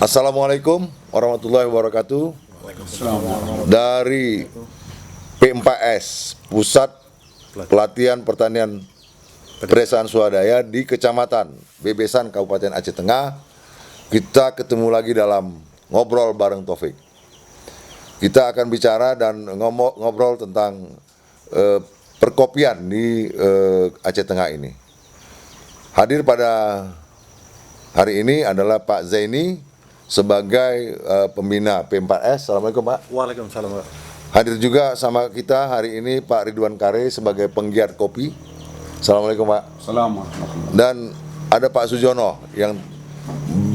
Assalamualaikum warahmatullahi wabarakatuh. Dari P4S, Pusat Pelatihan Pertanian Pedesaan Swadaya di Kecamatan Bebesan, Kabupaten Aceh Tengah. Kita ketemu lagi dalam Ngobrol bareng Taufik. Kita akan bicara dan ngobrol tentang perkopian di Aceh Tengah ini. Hadir pada hari ini adalah Pak Zaini sebagai pembina P4S. Assalamualaikum Pak. Waalaikumsalam Pak. Hadir juga sama kita hari ini Pak Ridwan Kare sebagai penggiat kopi. Assalamualaikum Pak. Assalamualaikum. Dan ada Pak Sujono yang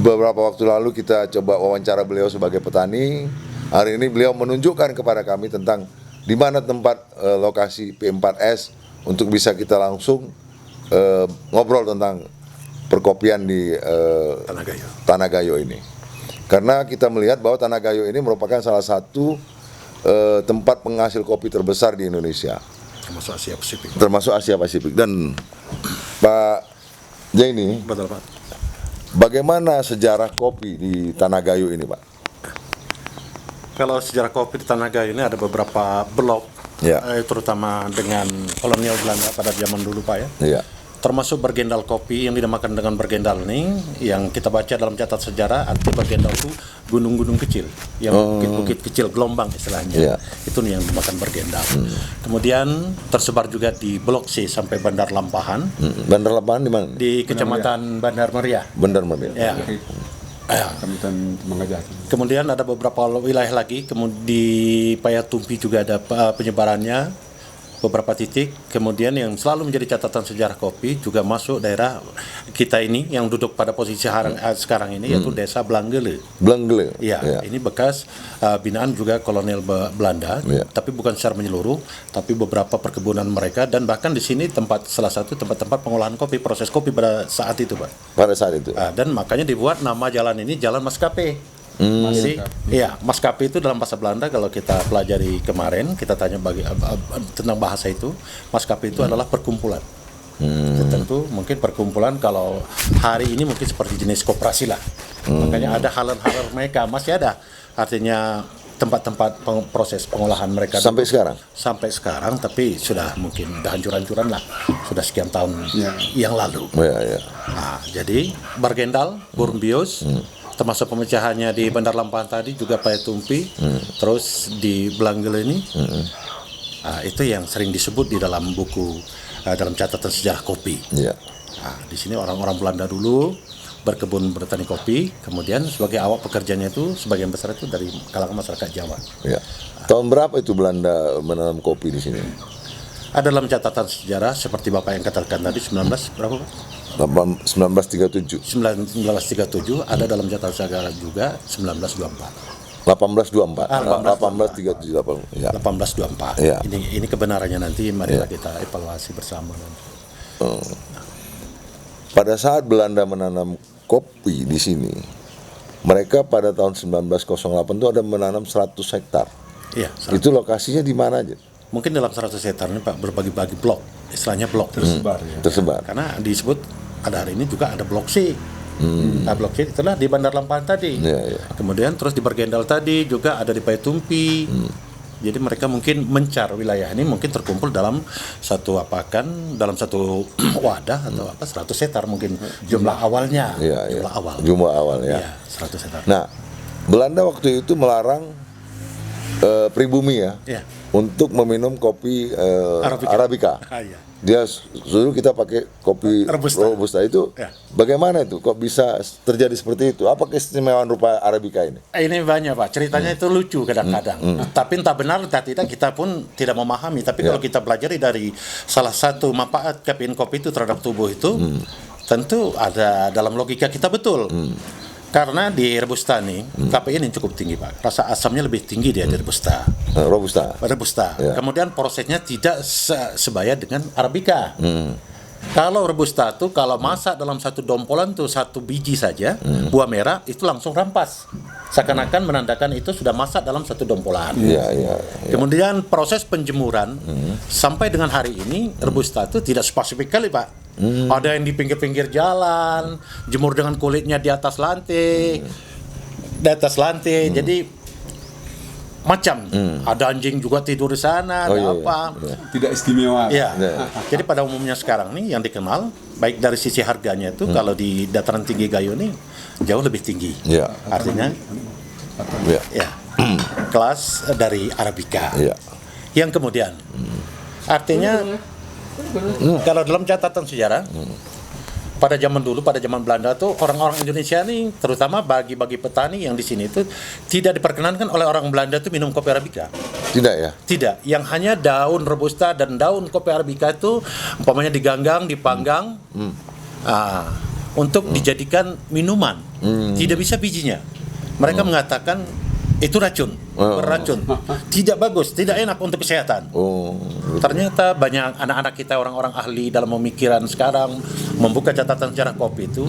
beberapa waktu lalu kita coba wawancara beliau sebagai petani. Hari ini beliau menunjukkan kepada kami tentang di mana tempat lokasi P4S untuk bisa kita langsung ngobrol tentang perkopian di Tanah Gayo ini. Karena kita melihat bahwa Tanah Gayo ini merupakan salah satu tempat penghasil kopi terbesar di Indonesia. Termasuk Asia Pasifik. Dan Pak Zaini, Betul Pak. bagaimana sejarah kopi di Tanah Gayo ini Pak? Kalau sejarah kopi di Tanah Gayo ini ada beberapa blok, Ya. Terutama dengan kolonial Belanda pada zaman dulu Pak ya. Iya. Termasuk bergendal kopi yang dinamakan dengan bergendal ini, yang kita baca dalam catat sejarah, arti bergendal itu gunung-gunung kecil, yang bukit-bukit kecil, gelombang istilahnya. Iya. Itu yang dinamakan bergendal. Kemudian tersebar juga di Blok C sampai Bandar Lampahan, Bandar Lapangan di mana? di Kecamatan Bandar Meriah. Bandar Meriah. Ya. Kecamatan Mangajati. Kemudian ada beberapa wilayah lagi, kemudian di Payatumpi juga ada penyebarannya beberapa titik. Kemudian yang selalu menjadi catatan sejarah kopi juga masuk daerah kita ini yang duduk pada posisi sekarang ini, yaitu Desa Blanggele. Blanggele. Ya, ini bekas binaan juga kolonial Belanda, tapi bukan secara menyeluruh, tapi beberapa perkebunan mereka, dan bahkan di sini salah satu tempat-tempat pengolahan kopi, proses kopi pada saat itu, Pak. Pada saat itu. Dan makanya dibuat nama jalan ini Jalan Maskapai. Jadi, iya, maskapai itu dalam bahasa Belanda kalau kita pelajari kemarin, kita tanya tentang bahasa itu, maskapai itu adalah perkumpulan. Tentu mungkin perkumpulan kalau hari ini mungkin seperti jenis koperasi lah. Makanya ada halan-halan mereka masih ada. Artinya tempat-tempat proses pengolahan mereka Sampai sekarang? Sampai sekarang, tapi sudah mungkin udah hancur-hancuran lah. Sudah sekian tahun yang lalu. Nah, jadi Bargendal, Burmbios, termasuk pemecahannya di Bandar Lampahan tadi, juga Payatumpi, terus di Blanggele ini, itu yang sering disebut di dalam buku, dalam catatan sejarah kopi. Nah, di sini orang-orang Belanda dulu berkebun bertani kopi, kemudian sebagai awak pekerjanya itu sebagian besar itu dari kalangan masyarakat Jawa. Tahun berapa itu Belanda menanam kopi di sini? Ada dalam catatan sejarah seperti Bapak yang katakan tadi, 1937. 1937, ada dalam catatan sejarah juga 1924. 1824. 1824. 1837. 1824. Ya. Ini kebenarannya nanti marilah kita evaluasi bersama. Pada saat Belanda menanam kopi di sini, mereka pada tahun 1908 itu ada menanam 100 hektar. Iya. Itu lokasinya di mana aja? Mungkin dalam 100 hektar ini Pak berbagi-bagi blok, istilahnya blok Tersebar. Tersebar. Karena disebut ada hari ini juga ada blok C. Nah, blok C itulah di Bandar Lampahan tadi. Kemudian terus di Bergendal tadi juga ada di Payatumpi. Jadi mereka mungkin mencar wilayah ini, mungkin terkumpul dalam satu dalam satu wadah atau 100 hektar mungkin jumlah awalnya. Jumlah awal ya. 100 hektar. Nah, Belanda waktu itu melarang pribumi untuk meminum kopi Arabica. Dia suruh kita pakai kopi Robusta itu. Bagaimana itu? Kok bisa terjadi seperti itu? Apa keistimewaan rupa Arabica ini? Ini banyak Pak, ceritanya itu lucu kadang-kadang. Tapi entah benar entah tidak, kita pun tidak memahami. Tapi kalau kita pelajari dari salah satu manfaat kafein kopi itu terhadap tubuh itu, tentu ada dalam logika kita betul. Karena di Robusta nih, kafein yang cukup tinggi Pak. Rasa asamnya lebih tinggi dia di Robusta. Robusta. Kemudian prosesnya tidak sebaya dengan Arabica. Kalau Robusta tuh kalau masak dalam satu dompolan tuh satu biji saja, buah merah itu langsung rampas. Seakan-akan menandakan itu sudah masak dalam satu dompolan. Kemudian proses penjemuran sampai dengan hari ini Robusta itu tidak spesifik kali Pak. Ada yang di pinggir-pinggir jalan, jemur dengan kulitnya di atas lantai. di atas lantai. Jadi macam ada anjing juga tidur di sana, Oh, ada iya, apa. iya. Tidak istimewa. Ya. Ya. Jadi pada umumnya sekarang nih yang dikenal baik dari sisi harganya itu kalau di dataran tinggi Gayo nih jauh lebih tinggi. Ya. Artinya Ya. ya kelas dari Arabica. Ya. Yang kemudian artinya kalau dalam catatan sejarah pada zaman dulu, pada zaman Belanda tuh orang-orang Indonesia nih, terutama bagi petani yang di sini itu tidak diperkenankan oleh orang Belanda tuh minum kopi Arabica. Tidak ya? Tidak, yang hanya daun robusta dan daun kopi Arabica itu umpamanya diganggang, dipanggang, untuk dijadikan minuman. Tidak bisa bijinya. Mereka mengatakan itu racun, beracun, tidak bagus, tidak enak untuk kesehatan. Oh. Ternyata banyak anak-anak kita orang-orang ahli dalam pemikiran sekarang membuka catatan sejarah kopi itu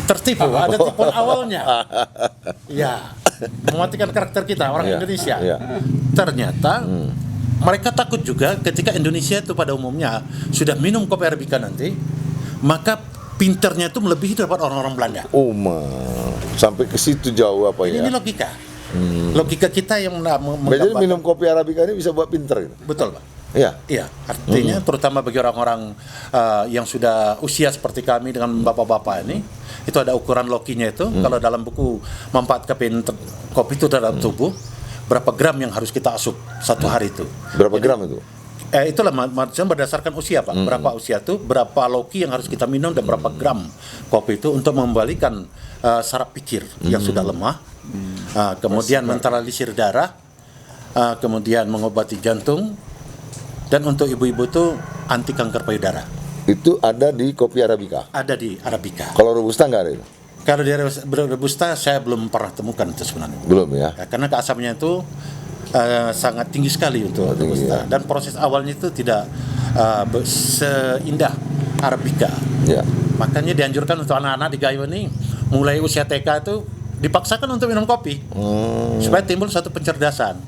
tertipu, ada tipuan awalnya. Ya, mematikan karakter kita orang Ya, Indonesia. ya. Ternyata mereka takut juga ketika Indonesia itu pada umumnya sudah minum kopi Arabica nanti, maka pinternya itu melebihi daripada orang-orang Belanda. Oh, sampai ke situ jauh apa ya? Ini logika. Logika kita yang Jadi menggambarkan. minum kopi Arabica ini bisa buat pinter gitu? Betul, Pak. Iya. Iya, artinya terutama bagi orang-orang yang sudah usia seperti kami dengan bapak-bapak ini, itu ada ukuran lokinya itu. Kalau dalam buku manfaat kopi itu terhadap tubuh, berapa gram yang harus kita asup satu hari itu? Berapa gram itu? Itulah maksudnya berdasarkan usia, Pak. Berapa usia itu, berapa loki yang harus kita minum dan berapa gram kopi itu untuk membalikan saraf pikir yang sudah lemah, kemudian menetralisir darah, kemudian mengobati jantung, dan untuk ibu-ibu itu anti kanker payudara. Itu ada di kopi Arabica. Ada di Arabica. Kalau Robusta nggak ada itu? Kalau di Robusta saya belum pernah temukan itu sebenarnya. Belum ya? Ya, karena keasamannya itu sangat tinggi sekali untuk Tinggi, Robusta. ya. Dan proses awalnya itu tidak seindah Arabica. Ya. Makanya dianjurkan untuk anak-anak di Gayo ini mulai usia TK itu dipaksakan untuk minum kopi supaya timbul satu pencerdasan.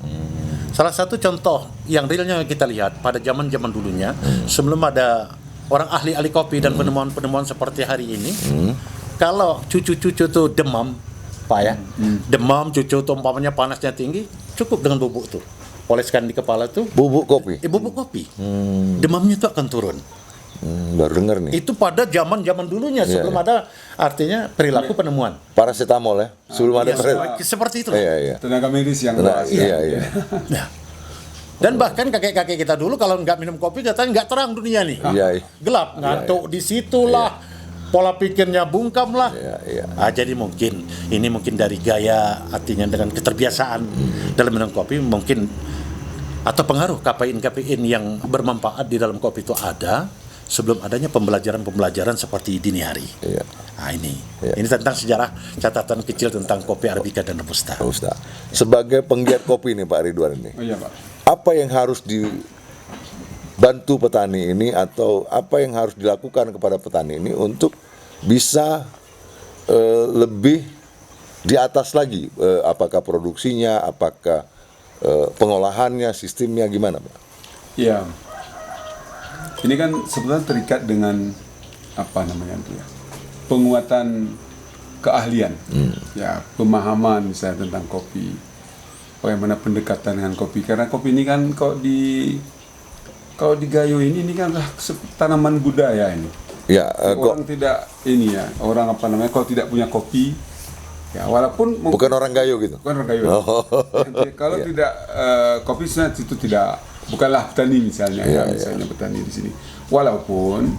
Salah satu contoh yang realnya kita lihat pada zaman-zaman dulunya sebelum ada orang ahli-ahli kopi dan penemuan-penemuan seperti hari ini, kalau cucu-cucu tuh demam, Pak ya, demam cucu tuh umpamanya panasnya tinggi, cukup dengan bubuk tuh, oleskan di kepala tuh, Bubuk kopi. bubuk kopi, demamnya itu akan turun. Baru denger nih. Itu pada zaman-zaman dulunya sebelum ada artinya perilaku penemuan. Paracetamol ya. Sebelum ada Seperti itu. Iya, iya. Tenaga medis yang Nah, luas. iya, iya. Nah, dan bahkan kakek-kakek kita dulu kalau nggak minum kopi katanya nggak terang dunia nih. Iya, iya. Gelap, ngantuk di situlah. Pola pikirnya bungkam lah. Iya, iya. Jadi ini mungkin dari gaya, artinya dengan keterbiasaan dalam minum kopi mungkin, atau pengaruh kafein yang bermanfaat di dalam kopi itu ada sebelum adanya pembelajaran seperti dini hari. Iya. Nah ini Iya. ini tentang sejarah catatan kecil tentang kopi Arabica dan Robusta. Robusta. Sebagai penggiat kopi nih Pak Ridwan ini. Oh iya, Pak. Apa yang harus dibantu petani ini atau apa yang harus dilakukan kepada petani ini untuk bisa lebih di atas lagi, apakah produksinya, apakah pengolahannya, sistemnya gimana Pak? Iya. Ini kan sebenarnya terikat dengan apa namanya itu ya, penguatan keahlian, ya pemahaman misalnya tentang kopi, bagaimana pendekatan dengan kopi. Karena kopi ini kan kalau di Gayo ini kan tanaman budaya ini. Ya, Orang tidak ini ya, orang apa namanya kalau tidak punya kopi, ya walaupun bukan orang Gayo gitu. bukan orang Gayo. Kalau tidak kopi sebenarnya itu tidak, bukanlah petani misalnya misalnya petani di sini. Walaupun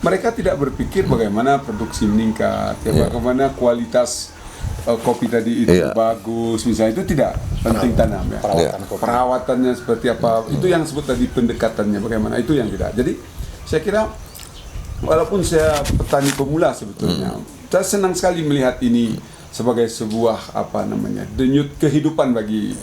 mereka tidak berpikir bagaimana produksi meningkat, bagaimana kualitas kopi tadi itu bagus, misalnya itu tidak penting tanam ya. Perawatannya seperti apa, itu yang sebut tadi pendekatannya bagaimana, itu yang tidak. Jadi saya kira walaupun saya petani pemula sebetulnya, saya senang sekali melihat ini sebagai sebuah apa namanya denyut kehidupan bagi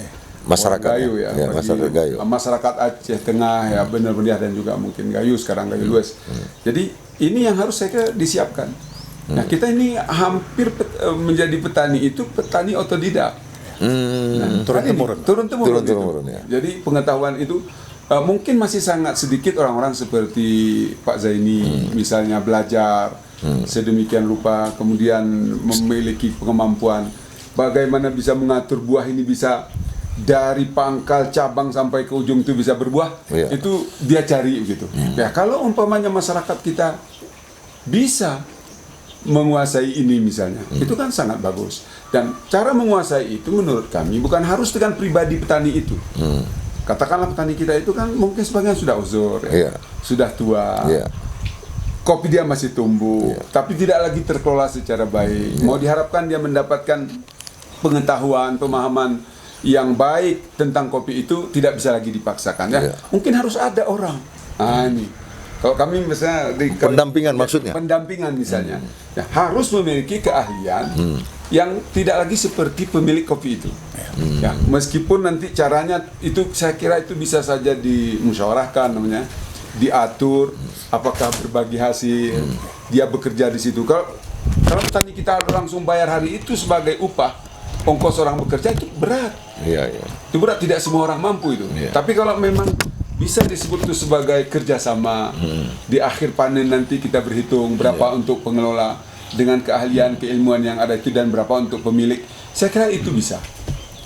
Masyarakat Gayo ya, ya, bagi masyarakat Gayo. masyarakat Aceh Tengah ya, benar-benar, dan juga mungkin Gayo sekarang Gayo Lues. Jadi ini yang harus saya kira disiapkan. Nah kita ini hampir menjadi petani itu petani otodidak. Nah, Turun-temurun, ya. Jadi pengetahuan itu mungkin masih sangat sedikit orang-orang seperti Pak Zaini misalnya belajar sedemikian rupa kemudian memiliki kemampuan. bagaimana bisa mengatur buah ini bisa dari pangkal cabang sampai ke ujung itu bisa berbuah, Iya. itu dia cari gitu. Ya kalau umpamanya masyarakat kita bisa menguasai ini misalnya, itu kan sangat bagus. Dan cara menguasai itu menurut kami bukan harus dengan pribadi petani itu. Katakanlah petani kita itu kan mungkin sebagian sudah uzur, Iya. sudah tua. Iya. Kopi dia masih tumbuh, tapi tidak lagi terkelola secara baik. Mau diharapkan dia mendapatkan pengetahuan, pemahaman yang baik tentang kopi itu tidak bisa lagi dipaksakan ya. Iya. Mungkin harus ada orang. Ini. Kalau kami misalnya Pendampingan maksudnya? pendampingan misalnya, ya, harus memiliki keahlian yang tidak lagi seperti pemilik kopi itu. Ya, meskipun nanti caranya itu saya kira itu bisa saja dimusyawarahkan namanya, diatur apakah berbagi hasil, dia bekerja di situ. Kalau petani kita langsung bayar hari itu sebagai upah, ongkos orang bekerja itu berat. Iya, iya. Itu berat, tidak semua orang mampu itu. Iya. Tapi kalau memang bisa disebut itu sebagai kerjasama, di akhir panen nanti kita berhitung berapa untuk pengelola dengan keahlian, keilmuan yang ada itu dan berapa untuk pemilik. Saya kira itu bisa.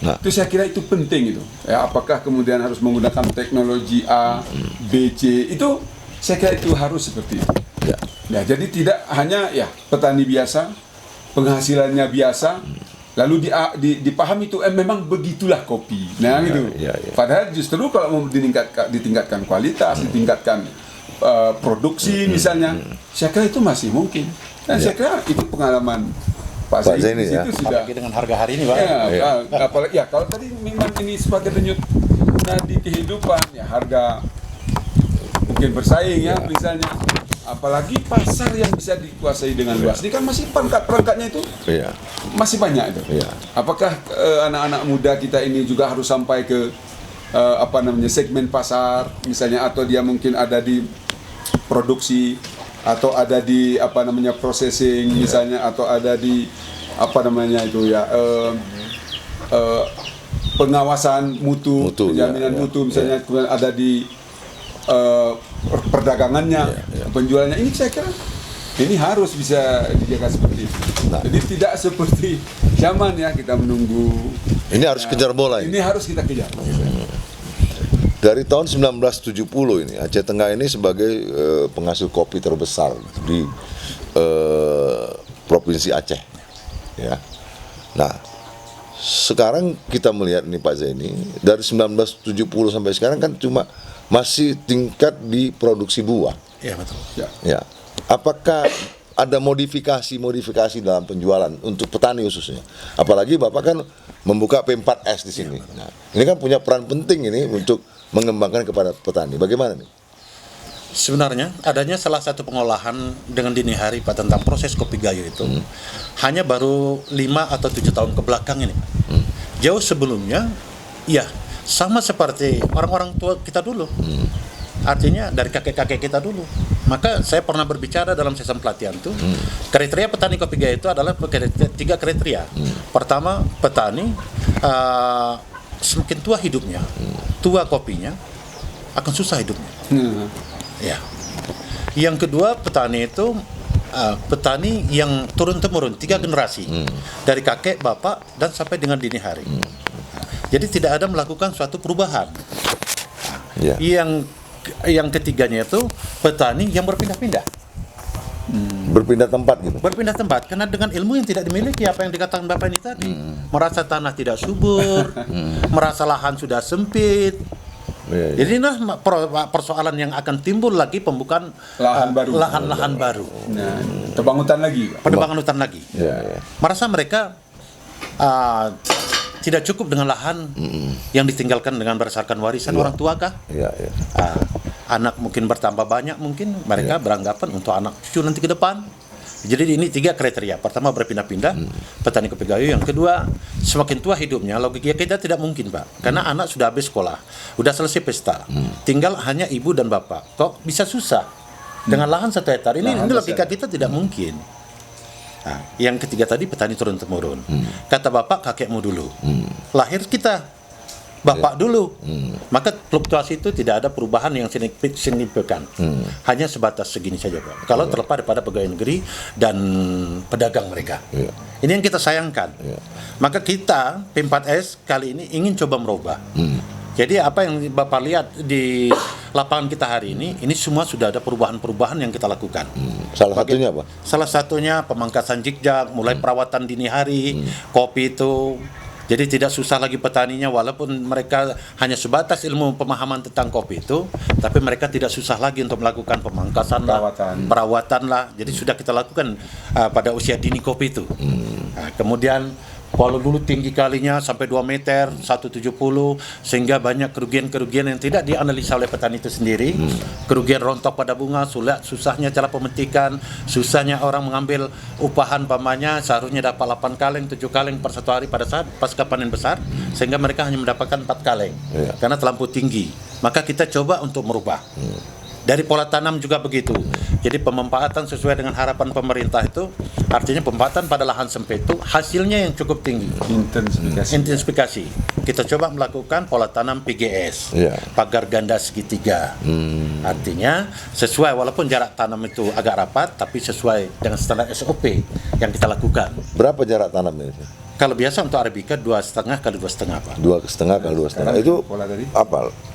Nah. Itu saya kira itu penting itu. Ya, apakah kemudian harus menggunakan teknologi A, B, C, itu saya kira itu harus seperti itu. Ya. Ya, jadi tidak hanya ya petani biasa, penghasilannya biasa, lalu dipahami itu memang begitulah kopi. Nah gitu. Ya, ya. Padahal justru kalau mau ditingkatkan kualitas, ditingkatkan produksi misalnya, saya kira itu masih mungkin. Dan saya kira itu pengalaman Pak Zaini Zaini ya. itu sudah. Apalagi dengan harga hari ini, Pak. Ya, apalagi ya kalau tadi memang ini sebagai denyut nadi kehidupan ya, harga mungkin bersaing ya misalnya, apalagi pasar yang bisa dikuasai dengan luas. Ini kan masih perangkat-perangkatnya itu Iya. masih banyak itu. Iya. Apakah anak-anak muda kita ini juga harus sampai ke segmen pasar misalnya, atau dia mungkin ada di produksi, atau ada di processing misalnya, atau ada di pengawasan mutu, penjaminan ya, mutu misalnya, kemudian ada di perdagangannya, penjualannya. Ini saya kira ini harus bisa dijaga seperti itu. Jadi tidak seperti zaman ya kita menunggu. Ini harus kejar bola ini. Ini harus kita kejar. Dari tahun 1970 ini Aceh Tengah ini sebagai penghasil kopi terbesar di Provinsi Aceh. Ya. Nah, sekarang kita melihat nih Pak Zaini, dari 1970 sampai sekarang kan cuma masih tingkat di produksi buah. Iya, betul. Ya. Apakah ada modifikasi dalam penjualan untuk petani khususnya? Apalagi Bapak kan membuka P4S di sini. Nah, ini kan punya peran penting ini untuk mengembangkan kepada petani. Bagaimana nih? Sebenarnya adanya salah satu pengolahan dengan dini hari Pak tentang proses kopi gayo itu hanya baru 5 atau 7 tahun ke belakang ini. Jauh sebelumnya ya sama seperti orang-orang tua kita dulu. Artinya dari kakek-kakek kita dulu. Maka saya pernah berbicara dalam sesi pelatihan itu, kriteria petani kopi gayo itu adalah 3 kriteria. Pertama, petani semakin tua hidupnya, tua kopinya, akan susah hidupnya. Ya. Yang kedua, petani itu petani yang turun-temurun 3 generasi, dari kakek, bapak, dan sampai dengan dini hari. Jadi tidak ada melakukan suatu perubahan. Ya. Yang ketiganya itu petani yang berpindah-pindah. Berpindah tempat gitu. Berpindah tempat karena dengan ilmu yang tidak dimiliki, apa yang dikatakan Bapak ini tadi, merasa tanah tidak subur, merasa lahan sudah sempit. Ya. Jadi nah persoalan yang akan timbul lagi pembukaan lahan baru. Nah, tebang hutan lagi, Pak. Penebangan hutan lagi. Ya. Merasa mereka tidak cukup dengan lahan yang ditinggalkan dengan berdasarkan warisan orang tua kah? Ya. Anak mungkin bertambah banyak, mungkin mereka beranggapan untuk anak cucu nanti ke depan. Jadi ini 3 kriteria. Pertama, berpindah-pindah petani kopi gayo. Yang kedua, semakin tua hidupnya, logika kita tidak mungkin Pak, karena anak sudah habis sekolah, sudah selesai pesta, tinggal hanya ibu dan bapak. Kok bisa susah dengan lahan 1 hektar? Ini logika kita tidak mungkin. Nah, yang ketiga tadi petani turun temurun. Kata bapak, kakekmu dulu. Lahir kita Bapak dulu. Maka fluktuasi itu tidak ada perubahan yang signifikan. Hanya sebatas segini saja, Pak. Kalau terlepas daripada pegawai negeri dan pedagang mereka. Ini yang kita sayangkan. Maka kita P4S kali ini ingin coba merubah. Jadi apa yang Bapak lihat di lapangan kita hari ini semua sudah ada perubahan-perubahan yang kita lakukan. Salah satunya apa? Salah satunya pemangkasan jikjak, mulai perawatan dini hari, kopi itu. Jadi tidak susah lagi petaninya, walaupun mereka hanya sebatas ilmu pemahaman tentang kopi itu, tapi mereka tidak susah lagi untuk melakukan pemangkasan perawatan lah. Jadi sudah kita lakukan pada usia dini kopi itu. Nah, kemudian kalau dulu tinggi kalinya sampai 2 meter, 170, sehingga banyak kerugian-kerugian yang tidak dianalisa oleh petani itu sendiri. Kerugian rontok pada bunga, susahnya cara pemetikan, susahnya orang mengambil upahan pamannya, seharusnya dapat 8 kaleng, 7 kaleng per satu hari pada saat pasca panen besar, sehingga mereka hanya mendapatkan 4 kaleng, karena terlampau tinggi. Maka kita coba untuk merubah. Dari pola tanam juga begitu. Jadi pemanfaatan sesuai dengan harapan pemerintah itu, artinya pemanfaatan pada lahan sempit itu hasilnya yang cukup tinggi. Intensifikasi. Kita coba melakukan pola tanam PGS, pagar ganda segitiga. Artinya sesuai, walaupun jarak tanam itu agak rapat, tapi sesuai dengan standar SOP yang kita lakukan. Berapa jarak tanamnya? Kalau biasa untuk Arabica 2,5 kali 2,5, Pak. 2,5 kali 2,5. Itu apa?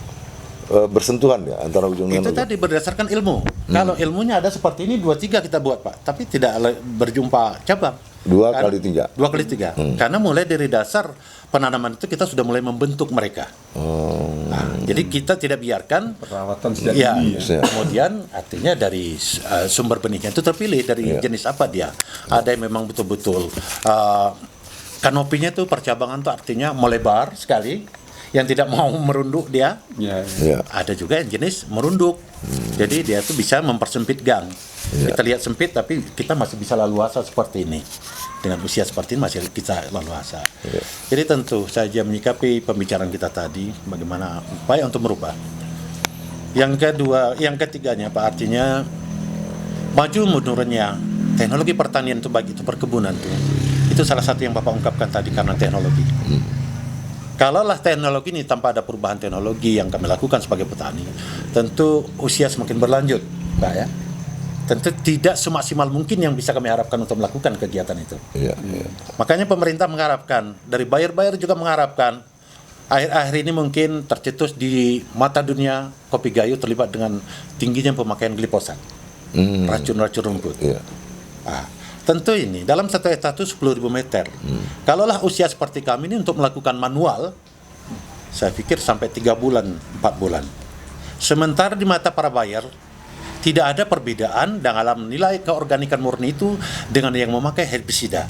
Bersentuhan ya antara ujung itu dengan ujung. tadi berdasarkan ilmu. Kalau ilmunya ada seperti ini 2-3 kita buat, Pak, tapi tidak berjumpa cabang. 2 kali 3. 2 kali 3. Karena mulai dari dasar penanaman itu kita sudah mulai membentuk mereka. Nah, jadi kita tidak biarkan perawatan sejak ya, dini ya. Kemudian artinya dari sumber benihnya itu terpilih dari jenis apa dia. Ada yang memang betul-betul kanopinya itu percabangan tuh artinya melebar sekali, yang tidak mau merunduk dia. Ada juga yang jenis merunduk. Jadi dia tuh bisa mempersempit gang. Kita lihat sempit tapi kita masih bisa laluasa seperti ini. Dengan usia seperti ini masih kita laluasa. Jadi tentu saja menyikapi pembicaraan kita tadi bagaimana upaya untuk merubah. Yang ketiganya Pak, artinya maju mundurnya teknologi pertanian itu, baik itu perkebunan itu salah satu yang Bapak ungkapkan tadi karena teknologi. Kalaulah teknologi ini tanpa ada perubahan teknologi yang kami lakukan sebagai petani, tentu usia semakin berlanjut, Pak ya. Tentu tidak semaksimal mungkin yang bisa kami harapkan untuk melakukan kegiatan itu. Makanya pemerintah mengharapkan, dari buyer-buyer juga mengharapkan, akhir-akhir ini mungkin tercetus di mata dunia kopi gayo terlibat dengan tingginya pemakaian glifosak, racun-racun rumput. Nah, tentu ini dalam satu hektar itu 10.000 meter. Kalaulah usia seperti kami ini untuk melakukan manual, saya pikir sampai 3 bulan, 4 bulan. Sementara di mata para buyer tidak ada perbedaan dalam nilai keorganikan murni itu dengan yang memakai herbisida.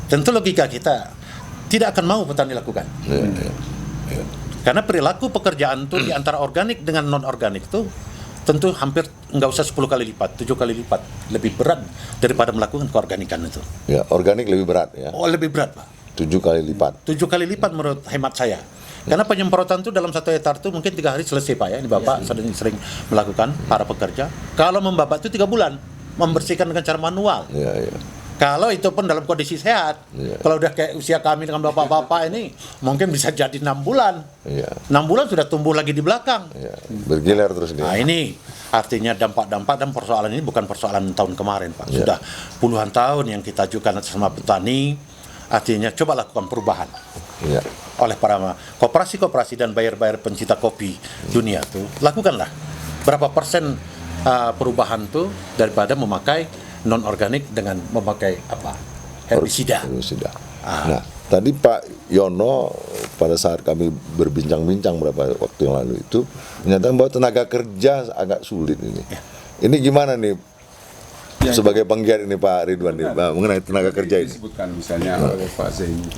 Tentu logika kita tidak akan mau petani lakukan. Karena perilaku pekerjaan itu di antara organik dengan non organik itu tentu hampir nggak usah 10 kali lipat, 7 kali lipat lebih berat daripada melakukan keorganikan itu. Ya, organik lebih berat ya. Oh, lebih berat, Pak. 7 kali lipat. 7 kali lipat menurut hemat saya. Karena penyemprotan itu dalam 1 hektar itu mungkin 3 hari selesai, Pak ya. Ini Bapak sering melakukan, para pekerja. Kalau membabat itu 3 bulan, membersihkan dengan cara manual. Kalau itu pun dalam kondisi sehat. Kalau udah kayak usia kami dengan bapak-bapak ini, mungkin bisa jadi 6 bulan. 6 bulan sudah tumbuh lagi di belakang. Bergilir terus dia. Nah ini artinya dampak-dampak, dan persoalan ini bukan persoalan tahun kemarin, Pak. Sudah puluhan tahun yang kita ajukan sama petani. Artinya coba lakukan perubahan oleh para koperasi-koperasi dan buyer-buyer pencinta kopi dunia tuh. Lakukanlah berapa persen perubahan tuh daripada memakai non organik dengan memakai apa, herbisida. Nah, tadi Pak Yono pada saat kami berbincang-bincang beberapa waktu yang lalu itu menyatakan bahwa tenaga kerja agak sulit ini. Ini gimana nih sebagai penggiat ini Pak Ridwan mengenai tenaga kerja ini? Disebutkan misalnya oleh Pak Zain itu,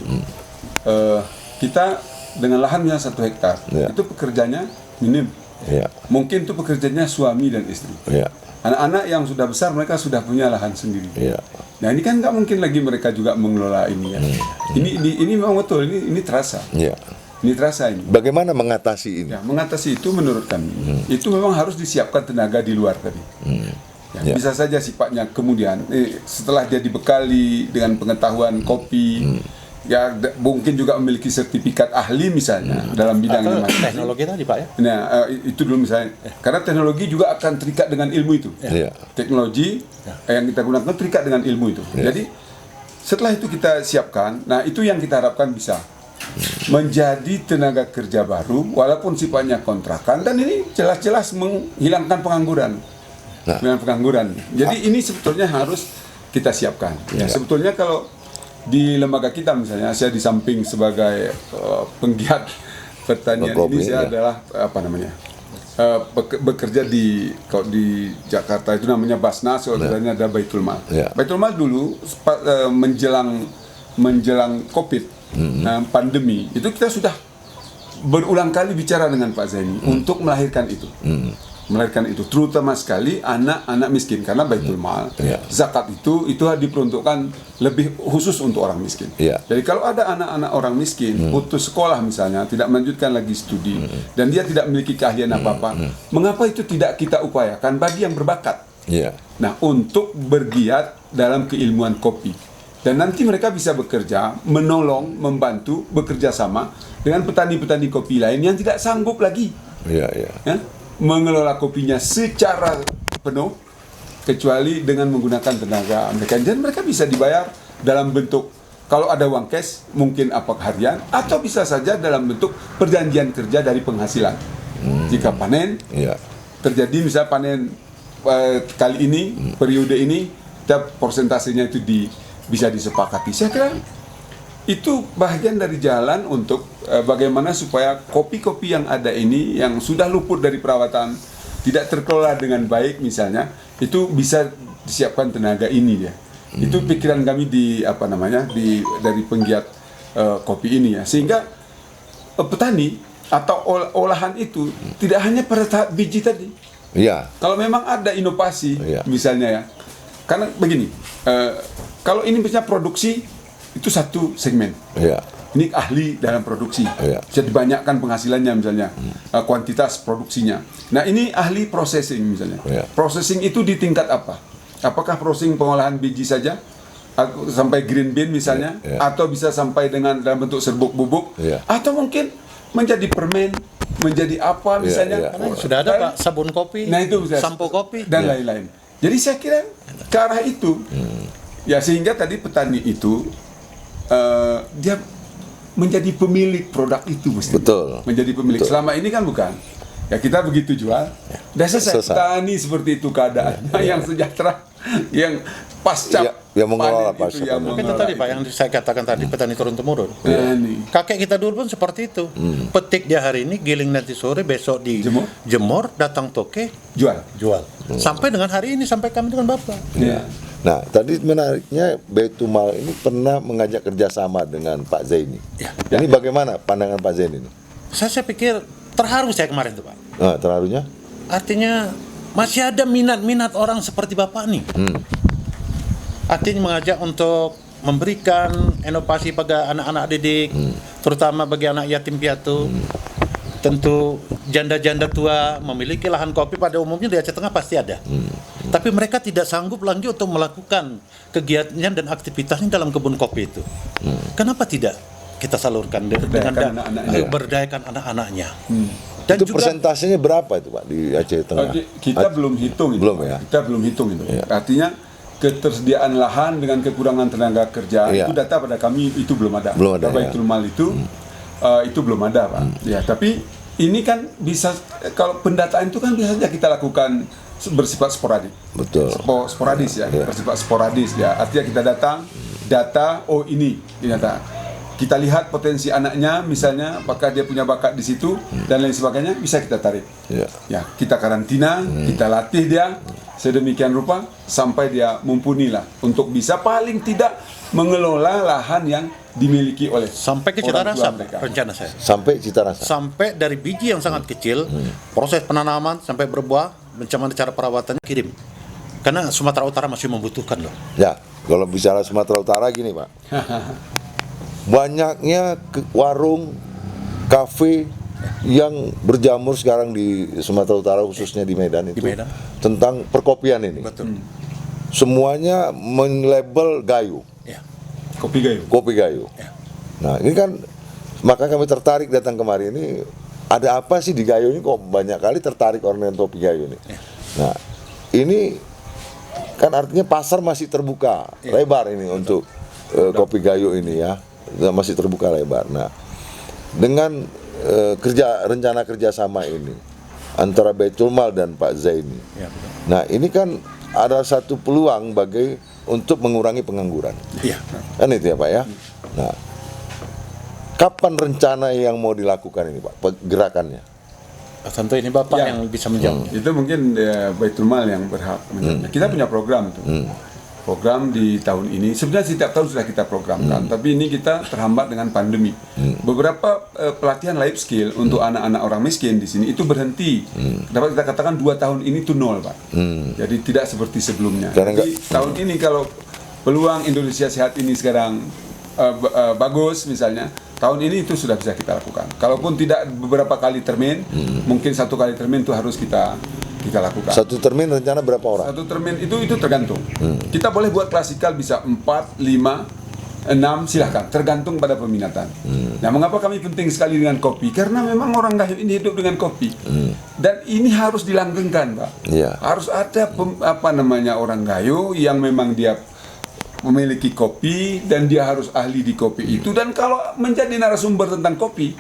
kita dengan lahannya 1 hektar itu pekerjanya minim. Mungkin itu pekerjanya suami dan istri. Anak-anak yang sudah besar mereka sudah punya lahan sendiri. Nah ini kan nggak mungkin lagi mereka juga mengelola ini ya. Ini memang betul, ini terasa. Ini terasa ini. Bagaimana mengatasi ini? Ya, mengatasi itu menurut kami itu memang harus disiapkan tenaga di luar tadi. Bisa saja sifatnya kemudian setelah dia dibekali dengan pengetahuan kopi, ya mungkin juga memiliki sertifikat ahli misalnya dalam bidangnya Atau masing-masing. teknologi tadi Pak ya. Nah, itu dulu misalnya. Karena teknologi juga akan terikat dengan ilmu itu. Iya. Teknologi yang kita gunakan terikat dengan ilmu itu. Jadi setelah itu kita siapkan, nah itu yang kita harapkan bisa menjadi tenaga kerja baru walaupun sifatnya kontrakan, dan ini jelas-jelas menghilangkan pengangguran. Menghilangkan pengangguran. Jadi ini sebetulnya harus kita siapkan. Ya, sebetulnya kalau di lembaga kita misalnya, saya di samping sebagai penggiat pertanian ini, saya adalah bekerja kalau di Jakarta itu namanya Basnas, kalau ada Baitul Mal. Baitul Mal dulu menjelang Covid, pandemi, itu kita sudah berulang kali bicara dengan Pak Zaini untuk melahirkan itu. Melahirkan itu, terutama sekali anak-anak miskin, karena Baitul Mal, zakat itu diperuntukkan lebih khusus untuk orang miskin. Jadi kalau ada anak-anak orang miskin putus sekolah misalnya, tidak melanjutkan lagi studi, dan dia tidak memiliki keahlian apa-apa, mengapa itu tidak kita upayakan bagi yang berbakat? Nah, untuk bergiat dalam keilmuan kopi, dan nanti mereka bisa bekerja, menolong, membantu, bekerja sama dengan petani-petani kopi lain yang tidak sanggup lagi. Ya? Mengelola kopinya secara penuh, kecuali dengan menggunakan tenaga mereka, dan mereka bisa dibayar dalam bentuk, kalau ada uang cash mungkin harian, atau bisa saja dalam bentuk perjanjian kerja dari penghasilan. Jika panen terjadi, misalnya panen kali ini, periode ini, persentasenya itu bisa disepakati. Saya kira itu bagian dari jalan untuk bagaimana supaya kopi-kopi yang ada ini, yang sudah luput dari perawatan, tidak terkelola dengan baik misalnya, itu bisa disiapkan tenaga ini dia. Itu pikiran kami dari penggiat kopi ini ya, sehingga petani atau olahan itu tidak hanya pada tahap biji tadi. Kalau memang ada inovasi misalnya ya, karena begini, kalau ini misalnya produksi itu satu segmen. Ini ahli dalam produksi, bisa dibanyakkan penghasilannya misalnya, kuantitas produksinya. Nah, ini ahli processing misalnya. Processing itu di tingkat apa? Apakah processing pengolahan biji saja, sampai green bean misalnya, atau bisa sampai dengan dalam bentuk serbuk bubuk, atau mungkin menjadi permen, menjadi apa misalnya. Karena sudah ada Pak sabun kopi, nah itu sampo kopi, dan lain-lain. Jadi saya kira ke arah itu, ya, sehingga tadi petani itu dia menjadi pemilik produk itu mesti. Menjadi pemilik. Selama ini kan bukan. Ya, kita begitu jual, udah selesai. Petani seperti itu keadaannya, yang sejahtera, yang pasca yang mengelola panen itu, yang itu tadi Pak yang saya katakan tadi, petani turun temurun. Kakek kita dulu pun seperti itu. Petik dia hari ini, giling nanti sore, besok di jemur, datang toke, jual. Sampai dengan hari ini, sampai kami dengan Bapak. Nah, tadi menariknya Baitul Mal ini pernah mengajak kerjasama dengan Pak Zaini. Ini bagaimana pandangan Pak Zaini ini? Saya pikir terharu saya kemarin tuh Pak. Nah, terharunya? Artinya masih ada minat-minat orang seperti Bapak nih. Artinya mengajak untuk memberikan inovasi pada anak-anak didik, terutama bagi anak yatim piatu. Tentu janda-janda tua memiliki lahan kopi pada umumnya di Aceh Tengah pasti ada. Tapi mereka tidak sanggup lagi untuk melakukan kegiatan dan aktivitasnya dalam kebun kopi itu. Kenapa tidak kita salurkan dengan berdayakan anak-anaknya? Dan itu juga persentasenya berapa itu Pak di Aceh Tengah? Kita belum hitung itu. Kita belum hitung itu. Artinya ketersediaan lahan dengan kekurangan tenaga kerja, itu data pada kami itu belum ada. Baitul Mal itu belum ada Pak. Ya, tapi ini kan bisa, kalau pendataan itu kan bisa saja kita lakukan bersifat sporadik. Sporadis ya, bersifat sporadis ya. Artinya kita data, ini data. Kita lihat potensi anaknya misalnya, apakah dia punya bakat di situ dan lain sebagainya, bisa kita tarik. Ya, kita karantina, kita latih dia sedemikian rupa sampai dia mumpuni lah untuk bisa paling tidak mengelola lahan yang dimiliki oleh sampai ke Citarasa rencana saya. Sampai Citarasa. Sampai dari biji yang sangat kecil, proses penanaman sampai berbuah, bagaimana cara perawatannya kirim. Karena Sumatera Utara masih membutuhkan loh. Ya, kalau bicara Sumatera Utara gini Pak. Banyaknya warung, kafe yang berjamur sekarang di Sumatera Utara, khususnya di Medan itu, tentang perkopian ini. Semuanya melabel gayo. Kopi gayo. Nah, ini kan maka kami tertarik datang kemari ini. Ada apa sih di Gayo ini kok banyak kali tertarik orang dengan kopi Gayo ini? Nah, ini kan artinya pasar masih terbuka lebar ini untuk kopi Gayo ini ya, masih terbuka lebar. Nah, dengan rencana kerjasama ini antara Baitul Mal dan Pak Zaini. Nah, ini kan ada satu peluang untuk mengurangi pengangguran. Kan itu ya Pak ya. Nah, kapan rencana yang mau dilakukan ini Pak, gerakannya? Tentu ini Bapak Ya. yang bisa menjawab. Itu mungkin Baitul Mal yang berhak menjawabnya. Kita punya program tuh. Program di tahun ini, sebenarnya setiap tahun sudah kita programkan, tapi ini kita terhambat dengan pandemi. Beberapa pelatihan life skill untuk anak-anak orang miskin di sini itu berhenti. Dapat kita katakan 2 tahun ini itu nol, Pak. Jadi tidak seperti sebelumnya. Karena Jadi tahun ini kalau peluang Indonesia Sehat ini sekarang bagus misalnya, tahun ini itu sudah bisa kita lakukan. Kalaupun tidak beberapa kali termin, mungkin 1 kali termin itu harus kita lakukan. Satu termin rencana berapa orang? Satu termin itu tergantung. Kita boleh buat klasikal bisa 4, 5, 6 silahkan, tergantung pada peminatan. Nah, mengapa kami penting sekali dengan kopi? Karena memang orang Gayo ini hidup dengan kopi. Dan ini harus dilanggengkan, Pak. Iya. Harus ada orang Gayo yang memang dia memiliki kopi dan dia harus ahli di kopi itu, dan kalau menjadi narasumber tentang kopi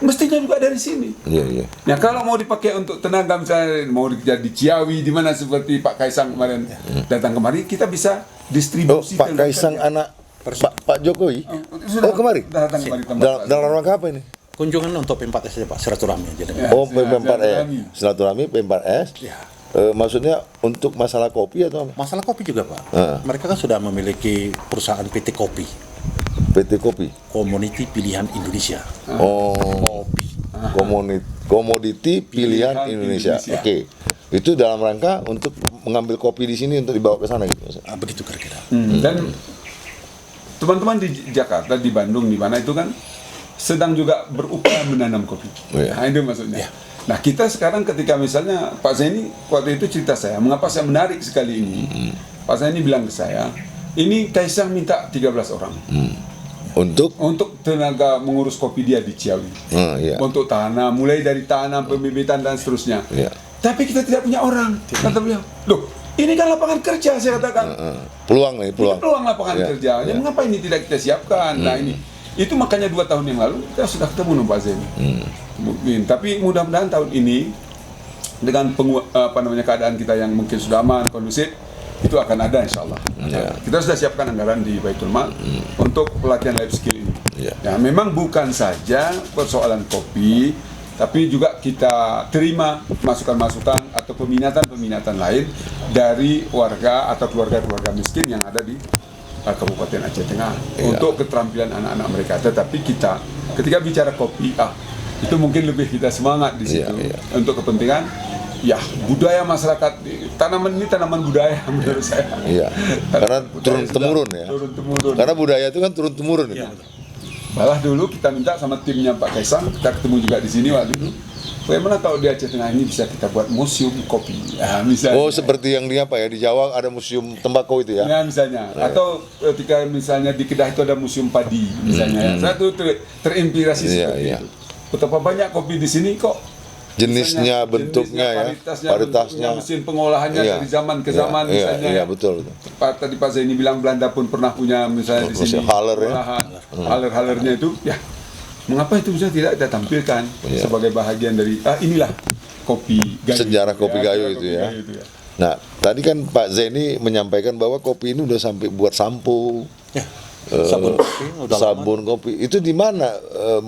mestinya juga dari sini. Iya. Nah, kalau mau dipakai untuk tenaga misalnya mau jadi Ciawi di mana seperti Pak Kaisang kemarin datang kemari, kita bisa Oh, distribusi. Pak Kaisang anak Pak Jokowi? Kemari? Datang kemari Dalam rangka apa ini? Kunjungan untuk P4S saja Pak, silaturahmi aja. Oh, P4S. Silaturahmi P4S. Ya. Maksudnya untuk masalah kopi atau apa? Masalah kopi juga Pak. Mereka kan sudah memiliki perusahaan PT Kopi, PT Kopi. Komoditi Pilihan Indonesia. Oh, Kopi. komoditi pilihan Indonesia. Oke. Itu dalam rangka untuk mengambil kopi di sini untuk dibawa ke sana gitu. Begitu kira-kira. Dan teman-teman di Jakarta, di Bandung, di mana itu kan sedang juga berupaya menanam kopi. Iya. Nah, itu maksudnya. Nah, kita sekarang ketika misalnya Pak Zaini waktu itu cerita saya, mengapa saya menarik sekali ini. Pak Zaini bilang ke saya, ini Kaisang minta 13 orang. Untuk tenaga mengurus kopi dia di Ciawi. Iya. Untuk tanam, mulai dari tanam, pembibitan dan seterusnya. Iya. Tapi kita tidak punya orang. Kata beliau, loh, ini kan lapangan kerja, saya katakan. Peluang nih, peluang. Ini peluang lapangan Iya, kerja. Ya, iya. mengapa ini tidak kita siapkan? Nah, itu makanya 2 tahun yang lalu kita sudah ketemu dengan Pak Zaini. Mungkin, tapi mudah-mudahan tahun ini dengan keadaan kita yang mungkin sudah aman, kondusif, itu akan ada insya Allah. Iya. Kita sudah siapkan anggaran di Baitul Mal untuk pelatihan life skill ini. Iya. Ya, memang bukan saja persoalan kopi, tapi juga kita terima masukan-masukan atau peminatan-peminatan lain dari warga atau keluarga-keluarga miskin yang ada di Kabupaten Aceh Tengah untuk keterampilan anak-anak mereka. Tetapi kita ketika bicara kopi, itu mungkin lebih kita semangat di situ untuk kepentingan budaya masyarakat. Tanaman ini tanaman budaya menurut saya. Iya. Karena turun temurun ya. Turun temurun. Karena budaya itu kan turun temurun itu. Malah dulu kita minta sama timnya Pak Kaisang, kita ketemu juga di sini waktu itu. Bagaimana kalau di Aceh Tengah ini bisa kita buat museum kopi? Ya, misalnya. Oh, seperti yang di di Jawa ada museum tembakau itu ya. Ya, misalnya. Atau ketika misalnya di Kedah itu ada museum padi misalnya. Saya tuh terinspirasi seperti itu. Betapa banyak kopi di sini kok. Jenisnya, bentuknya paritasnya, mesin pengolahannya dari zaman ke zaman misalnya. Iya, betul. Tadi Pak Zaini bilang Belanda pun pernah punya misalnya di sini. Haler ya. Haler-halernya itu mengapa itu bisa tidak kita tampilkan sebagai bahagian dari inilah kopi Gayo. Sejarah kopi Gayo itu ya. Nah, tadi kan Pak Zaini menyampaikan bahwa kopi ini udah sampai buat sampo. Sabun kopi udah sabun kopi. Itu di mana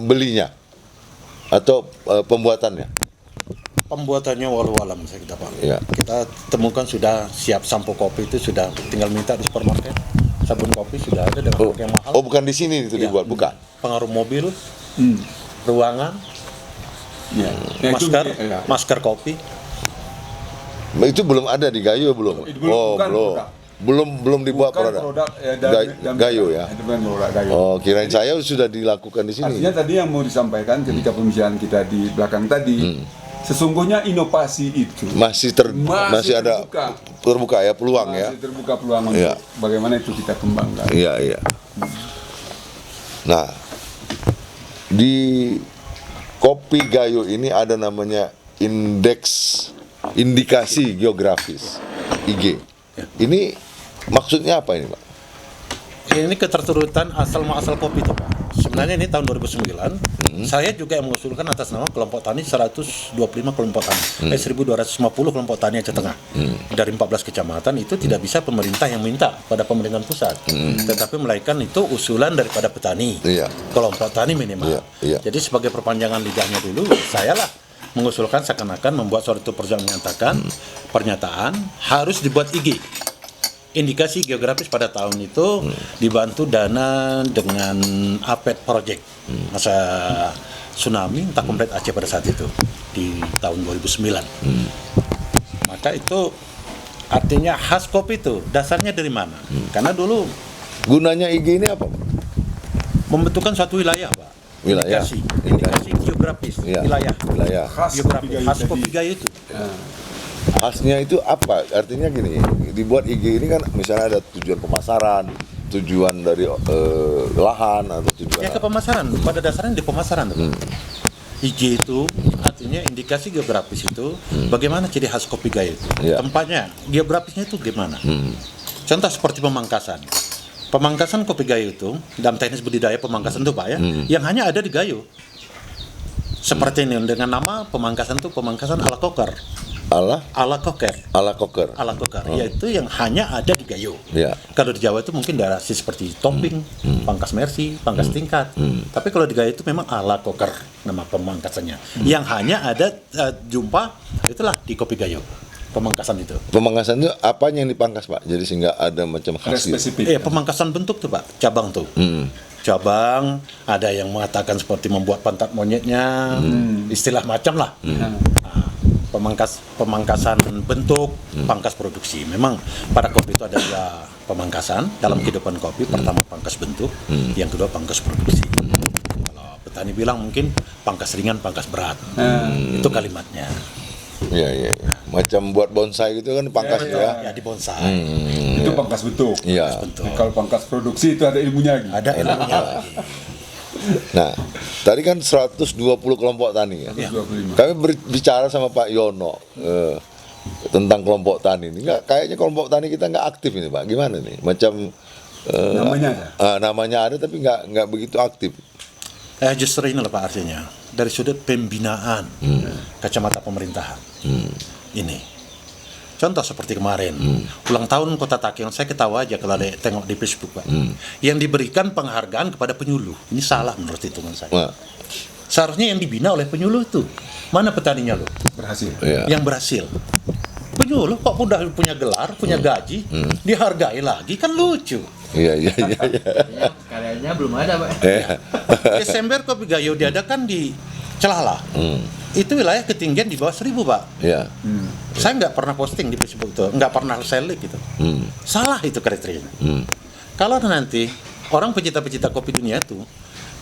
belinya? Atau pembuatannya? Pembuatannya walau alam saya kita Pak. Iya. Kita temukan sudah siap sampo kopi itu, sudah tinggal minta di supermarket. Sabun kopi sudah ada dengan harga yang mahal. Oh, bukan di sini itu dibuat, bukan. Pengaruh mobil, ruangan, masker kopi. Itu belum ada di Gayo belum? Belum dibuat produk. Gayo ya. Oh, kirain saya sudah dilakukan di sini. Artinya tadi yang mau disampaikan ketika pembicaraan kita di belakang tadi, sesungguhnya inovasi itu masih ada terbuka ya peluang ya. Masih terbuka peluang untuk bagaimana itu kita kembangkan. Iya. Nah, di kopi Gayo ini ada namanya indikasi geografis IG. Ini maksudnya apa ini, Pak? Ini keterturutan asal-muasal kopi itu, Pak. Sebenarnya ini tahun 2009, saya juga yang mengusulkan atas nama kelompok tani 125 kelompok tani, 1.250 kelompok tani Aceh Tengah. Dari 14 kecamatan itu tidak bisa pemerintah yang minta pada pemerintahan pusat, tetapi melainkan itu usulan daripada petani, kelompok tani minimal. Jadi sebagai perpanjangan lidahnya dulu, saya lah mengusulkan seakan-akan membuat suatu pernyataan harus dibuat IG. Indikasi geografis pada tahun itu dibantu dana dengan APET Project masa tsunami entah komplit Aceh pada saat itu di tahun 2009. Maka itu artinya khas kopi itu dasarnya dari mana? Karena dulu Gunanya IG ini apa, Pak? membentukkan suatu wilayah, Pak. Wilayah. Indikasi geografis wilayah Khas geografis khas kopi Gayo itu. Khasnya itu apa? Artinya gini, dibuat IG ini kan misalnya ada tujuan pemasaran, tujuan dari lahan atau tujuan Ya ke pemasaran, pada dasarnya di pemasaran tuh. IG itu artinya indikasi geografis itu bagaimana ciri khas kopi Gayo itu. Tempatnya, geografisnya itu gimana? Contoh seperti Pemangkasan. Pemangkasan kopi Gayo itu dalam teknis budidaya Pemangkasan itu, Pak, ya, yang hanya ada di Gayo. Seperti ini dengan nama Pemangkasan itu Pemangkasan ala Koker. ala koker. Yaitu yang hanya ada di Gayo. Kalau di Jawa itu mungkin daerah seperti Tomping, Pangkas Mersi, Pangkas Tingkat. Tapi kalau di Gayo itu memang ala koker nama pemangkasannya. Yang hanya ada jumpa itulah di kopi Gayo. Pemangkasan itu. Pemangkasan itu apanya yang dipangkas, Pak? Jadi sehingga ada macam Ada hasil. spesifik. Pemangkasan bentuk tuh, Pak, cabang tuh. Cabang, ada yang mengatakan seperti membuat pantat monyetnya, istilah macam lah. Pemangkasan bentuk, pangkas produksi. Memang pada kopi itu ada dua pemangkasan dalam kehidupan kopi. Pertama pangkas bentuk, yang kedua pangkas produksi. Kalau petani bilang mungkin pangkas ringan, pangkas berat. Itu kalimatnya. Iya. Macam buat bonsai gitu kan pangkas Ya di bonsai. Itu pangkas bentuk. Iya. Kalau pangkas produksi itu ada ilmunya lagi. Ada ilmunya lagi. Nah, tadi kan 120 kelompok tani ya. 25. Kami berbicara sama Pak Yono tentang kelompok tani ini. Kayaknya kelompok tani kita nggak aktif ini, Pak. Gimana nih? Macam Namanya ada. namanya ada tapi nggak begitu aktif. Justru inilah, Pak, artinya dari sudut pembinaan kacamata pemerintahan. Ini contoh seperti kemarin ulang tahun Kota Takengon, saya ketawa aja kalau tengok di Facebook, Pak. Yang diberikan penghargaan kepada penyuluh. Ini salah menurut hitungan saya. Seharusnya yang dibina oleh penyuluh itu. Mana petaninya lo? Berhasil. Yang berhasil. Penyuluh kok udah punya gelar, punya gaji, dihargai lagi, kan lucu. Iya. Karyanya belum ada, Pak. Desember Kopi Gayo diadakan di Celala. Itu wilayah ketinggian di bawah 1.000, Pak. Iya. Saya nggak pernah posting di Facebook itu, nggak pernah selling gitu. Salah itu kriterianya. Kalau nanti orang pecinta-pecinta kopi dunia itu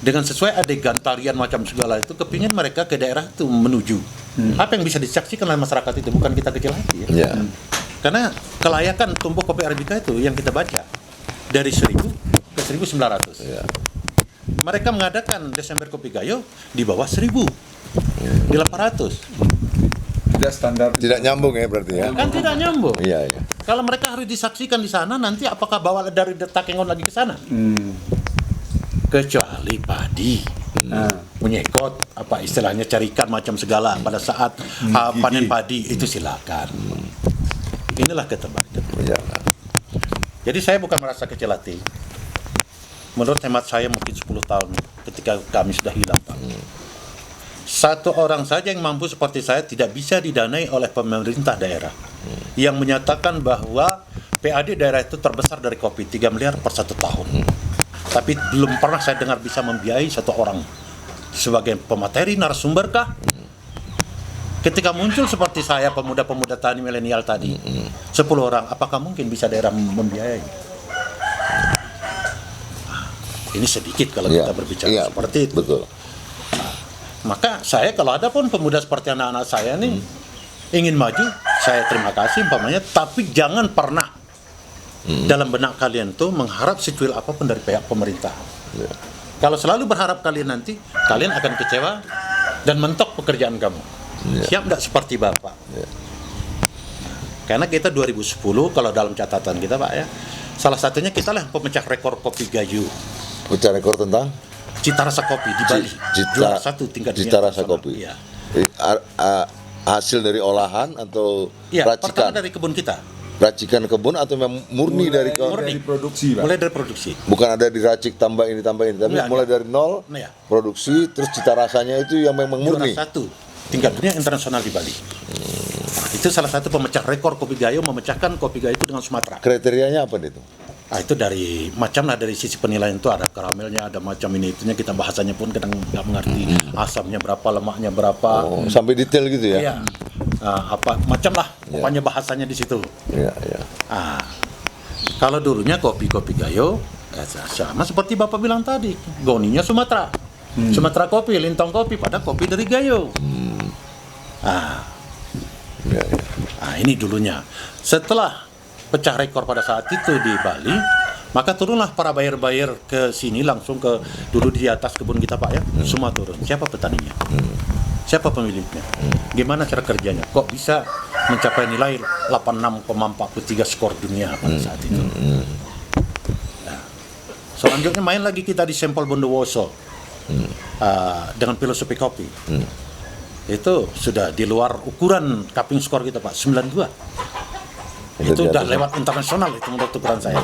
dengan sesuai adegan tarian macam segala itu kepingin mereka ke daerah itu menuju. Apa yang bisa disaksikan oleh masyarakat itu bukan kita kecil hati ya. Karena kelayakan tumbuh kopi Arabica itu yang kita baca dari 1.000 ke 1.900. Mereka mengadakan Desember Kopi Gayo di bawah 1.000, di 800. Tidak standar. Tidak nyambung ya berarti ya. Kan tidak nyambung. Iya. Kalau mereka harus disaksikan di sana, nanti apakah bawa dari Takengon lagi ke sana? Kecuali padi. Menyekot, apa istilahnya, carikan macam segala pada saat panen padi itu silakan. Inilah keterbatasan. Iya. Jadi saya bukan merasa kecil hati. Menurut hemat saya mungkin 10 tahun ketika kami sudah hilang, Pak. Satu orang saja yang mampu seperti saya tidak bisa didanai oleh pemerintah daerah yang menyatakan bahwa PAD daerah itu terbesar dari kopi 3 miliar per 1 tahun. Tapi belum pernah saya dengar bisa membiayai satu orang sebagai pemateri narasumber kah? Ketika muncul seperti saya pemuda-pemuda tani milenial tadi 10 orang, apakah mungkin bisa daerah membiayai? Ini sedikit kalau kita berbicara seperti itu. Betul. Maka saya kalau ada pun pemuda seperti anak-anak saya nih ingin maju, saya terima kasih umpamanya, tapi jangan pernah dalam benak kalian tuh mengharap secuil apapun dari pihak pemerintah. Kalau selalu berharap kalian nanti, kalian akan kecewa dan mentok pekerjaan kamu. Siap nggak seperti Bapak? Karena kita 2010 kalau dalam catatan kita Pak ya, salah satunya kita lah pemecah rekor kopi Gayo. Pecah rekor tentang Cita rasa kopi di Bali. Juara satu tingkat Cita rasa nasional. kopi. Iya. Hasil dari olahan atau Iya, pertama racikan? dari kebun kita. Racikan kebun atau memang murni dari dari produksi, Pak. Mulai dari produksi. bukan ada diracik tambah ini, tapi Enggak, mulai dari nol Iya. produksi, terus cita rasanya itu yang memang Juara murni. satu tingkat dunia internasional di Bali. Nah, itu salah satu pemecah rekor kopi Gayo, memecahkan kopi Gayo itu dengan Sumatera. Kriterianya apa itu? Nah, itu dari macam lah, dari sisi penilaian itu ada karamelnya, ada macam ini itunya, kita bahasanya pun kadang nggak mengerti asamnya berapa, lemaknya berapa. Oh, sampai detail gitu ya? Iya. Nah, apa macam lah, pokoknya bahasanya di situ. Iya, iya. Ah, kalau dulunya kopi-kopi Gayo sama seperti Bapak bilang tadi, goninya Sumatera. Sumatera kopi, Lintong kopi, pada kopi dari Gayo. Iya, iya. Nah, ini dulunya. Setelah pecah rekor pada saat itu di Bali, maka turunlah para buyer-buyer ke sini langsung ke dulu di atas kebun kita Pak ya. Semua turun. Siapa petaninya? Siapa pemiliknya? Gimana cara kerjanya? Kok bisa mencapai nilai 86,43 skor dunia pada saat itu? Nah, selanjutnya main lagi kita di sampel Bondowoso dengan filosofi kopi. Itu sudah di luar ukuran cupping skor kita Pak, 92. Itu udah lewat internasional itu menurut ukuran saya.